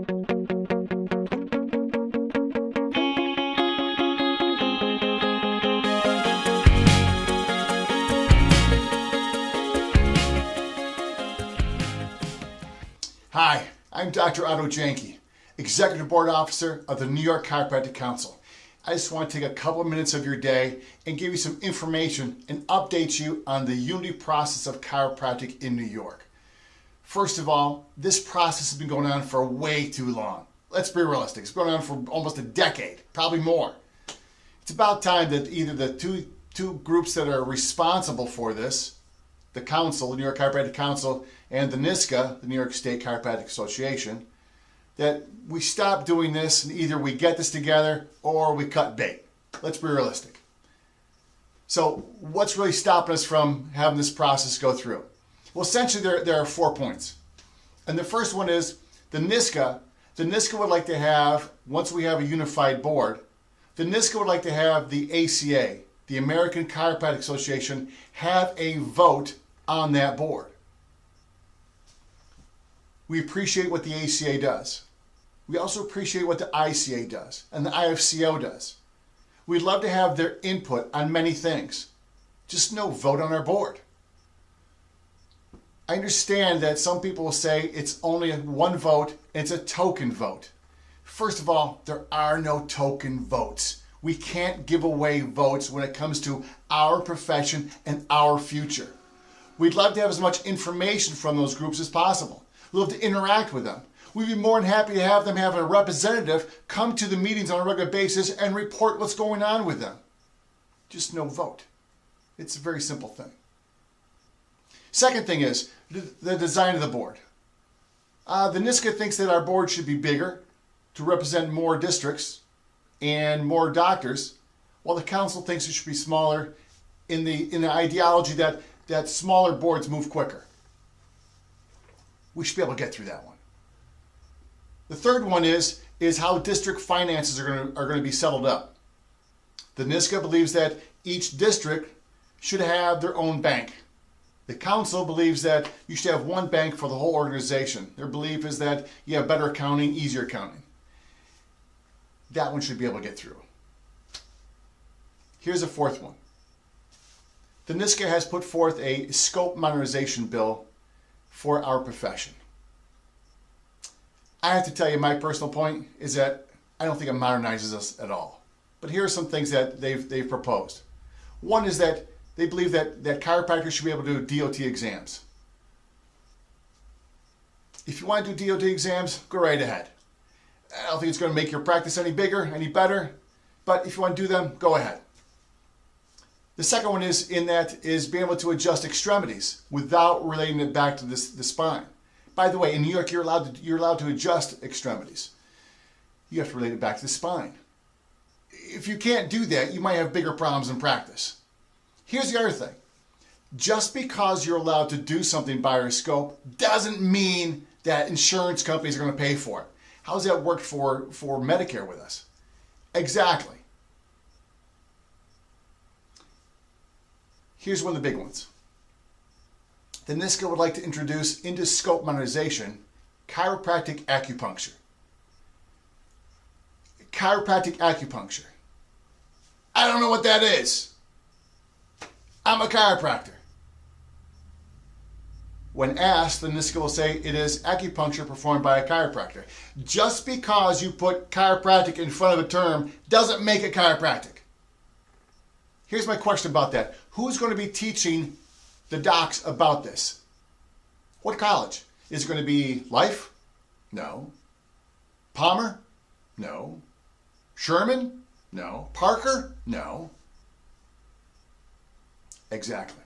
Hi, I'm Dr. Otto Janke, Executive Board Officer of the New York Chiropractic Council. I just want to take a couple of minutes of your day and give you some information and update you on the unity process of chiropractic in New York. First of all, this process has been going on for way too long. Let's be realistic. It's been going on for almost a decade, probably more. It's about time that either the two groups that are responsible for this, the Council, the New York Chiropractic Council, and the NYSCA, the New York State Chiropractic Association, that we stop doing this and either we get this together or we cut bait. Let's be realistic. So what's really stopping us from having this process go through? Well, essentially there are 4 points. And the first one is the NYSCA would like to have, once we have a unified board, the NYSCA would like to have the ACA, the American Chiropractic Association, have a vote on that board. We appreciate what the ACA does. We also appreciate what the ICA does and the IFCO does. We'd love to have their input on many things. Just no vote on our board. I understand that some people will say it's only one vote and it's a token vote. First of all, there are no token votes. We can't give away votes when it comes to our profession and our future. We'd love to have as much information from those groups as possible. We'd love to interact with them. We'd be more than happy to have them have a representative come to the meetings on a regular basis and report what's going on with them. Just no vote. It's a very simple thing. Second thing is the design of the board. The NYSCA thinks that our board should be bigger to represent more districts and more doctors, while the council thinks it should be smaller in the ideology that smaller boards move quicker. We should be able to get through that one. The third one is how district finances are going to be settled up. The NYSCA believes that each district should have their own bank. The council believes that you should have one bank for the whole organization. Their belief is that you have better accounting, easier accounting. That one should be able to get through. Here's a fourth one. The NYSCA has put forth a scope modernization bill for our profession. I have to tell you, my personal point is that I don't think it modernizes us at all. But here are some things that they've proposed. One is that they believe that chiropractors should be able to do DOT exams. If you want to do DOT exams, go right ahead. I don't think it's going to make your practice any bigger, any better, but if you want to do them, go ahead. The second one is being able to adjust extremities without relating it back to the spine. By the way, in New York, you're allowed to adjust extremities. You have to relate it back to the spine. If you can't do that, you might have bigger problems in practice. Here's the other thing. Just because you're allowed to do something by your scope doesn't mean that insurance companies are going to pay for it. How's that worked for Medicare with us? Exactly. Here's one of the big ones. The NYSCA would like to introduce into scope modernization chiropractic acupuncture. Chiropractic acupuncture. I don't know what that is. I'm a chiropractor. When asked, the NYSCA will say it is acupuncture performed by a chiropractor. Just because you put chiropractic in front of a term doesn't make it chiropractic. Here's my question about that. Who's going to be teaching the docs about this? What college? Is it going to be Life? No. Palmer? No. Sherman? No. Parker? No. Exactly.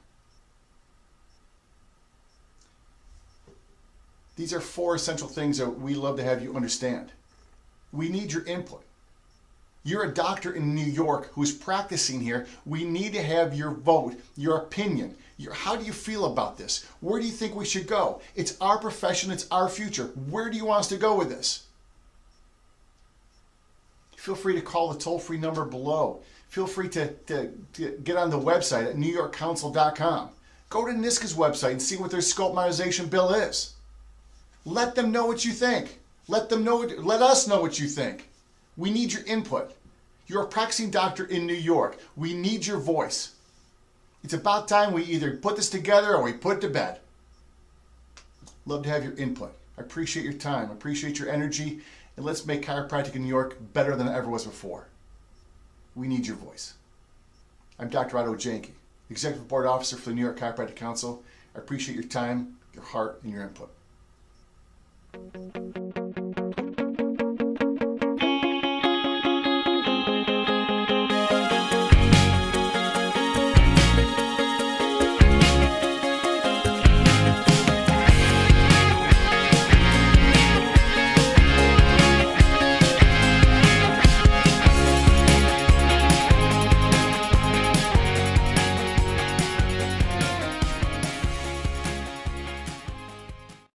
These are 4 essential things that we love to have you understand. We need your input. You're a doctor in New York who's practicing here. We need to have your vote, your opinion. How do you feel about this? Where do you think we should go? It's our profession, it's our future. Where do you want us to go with this? Feel free to call the toll-free number below. Feel free to get on the website at newyorkcouncil.com. Go to NYSCA's website and see what their scope modernization bill is. Let them know what you think. Let us know what you think. We need your input. You're a practicing doctor in New York. We need your voice. It's about time we either put this together or we put it to bed. Love to have your input. I appreciate your time. I appreciate your energy. And let's make chiropractic in New York better than it ever was before. We need your voice. I'm Dr. Otto Janke, Executive Board Officer for the New York Chiropractic Council. I appreciate your time, your heart, and your input.